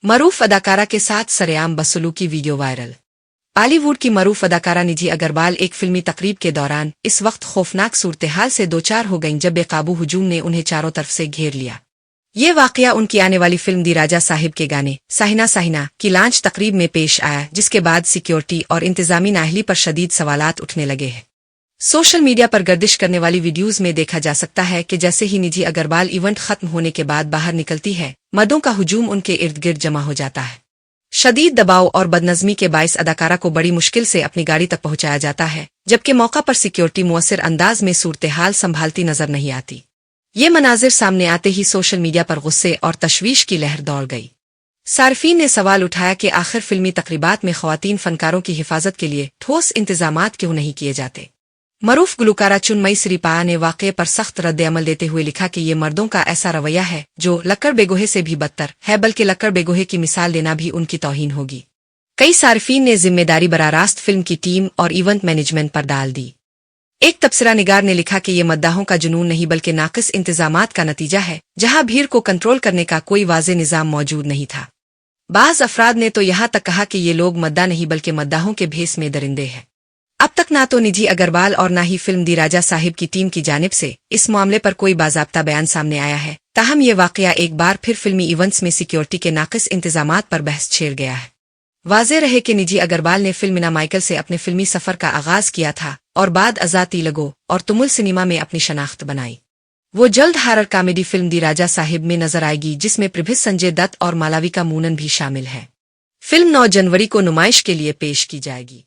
मरूफ अदाकारा के साथ सरेआम बदसलूकी वीडियो वायरल। बॉलीवुड की मरूफ अदाकारा निधि अग्रवाल एक फिल्मी तकरीब के दौरान इस वक्त खौफनाक सूरत-ए-हाल से दो चार हो गईं जब बेकाबू हुजूम ने उन्हें चारों तरफ से घेर लिया। ये वाकया उनकी आने वाली फिल्म दी राजा साहिब के गाने साहिना साहिना की लॉन्च तकरीब में पेश आया, जिसके बाद सिक्योरिटी और इंतजामी नाअहली पर शदीद सवालात उठने लगे हैं। सोशल मीडिया पर गर्दिश करने वाली वीडियोज में देखा जा सकता है कि जैसे ही निधि अग्रवाल इवेंट खत्म होने के बाद बाहर निकलती है, मर्दों का हुजूम उनके इर्द गिर्द जमा हो जाता है। शदीद दबाव और बदनज़मी के बाइस अदाकारा को बड़ी मुश्किल से अपनी गाड़ी तक पहुंचाया जाता है, जबकि मौका पर सिक्योरिटी मुअस्सिर अंदाज में सूरत-ए-हाल संभालती नजर नहीं आती। ये मनाजिर सामने आते ही सोशल मीडिया पर गुस्से और तशवीश की लहर दौड़ गई। सार्फीन ने सवाल उठाया कि आखिर फिल्मी तकरीबात में ख्वातीन फनकारों की हिफाजत के लिए ठोस इंतजामात क्यों नहीं किए जाते। मरूफ गुलकारा चुनमई सिरिपाया ने वाक़ये पर सख्त रद्द-ए-अमल देते हुए लिखा कि ये मर्दों का ऐसा रवैया है जो लक्कड़ बेगोहे से भी बदतर है, बल्कि लक्कड़ बेगोहे की मिसाल देना भी उनकी तौहीन होगी। कई सार्फीन ने जिम्मेदारी बरारास्त फिल्म की टीम और इवेंट मैनेजमेंट पर डाल दी। एक तबसरा निगार ने लिखा कि ये मद्दाहों का जुनून नहीं बल्कि नाक़िस इंतजामात का नतीजा है, जहां भीड़ को कंट्रोल करने का कोई वाज़े निज़ाम मौजूद नहीं था। बाज़ अफराद ने तो यहाँ तक कहा कि ये लोग मद्दा नहीं बल्कि मद्दाहों के भेस में दरिंदे हैं। अब तक ना तो निधि अग्रवाल और ना ही फिल्म दी राजा साहिब की टीम की जानिब से इस मामले पर कोई बाज़ाब्ता बयान सामने आया है। ताहम ये वाक़या एक बार फिर फिल्मी इवेंट्स में सिक्योरिटी के नाक़िस इंतजामात पर बहस छेड़ गया है। वाज़े रहे कि निधि अग्रवाल ने फिल्म मीना माइकल से अपने फिल्मी सफ़र का आगाज़ किया था और बाद अज़ा तिलगो और तुमुल सिनेमा में अपनी शनाख्त बनाई। वो जल्द हारर कॉमेडी फिल्म दी राजा साहिब में नजर आएगी, जिसमें प्रभृत संजय दत्त और मालाविका मूनन भी शामिल है। फिल्म 9 जनवरी को नुमाइश के लिए पेश की जाएगी।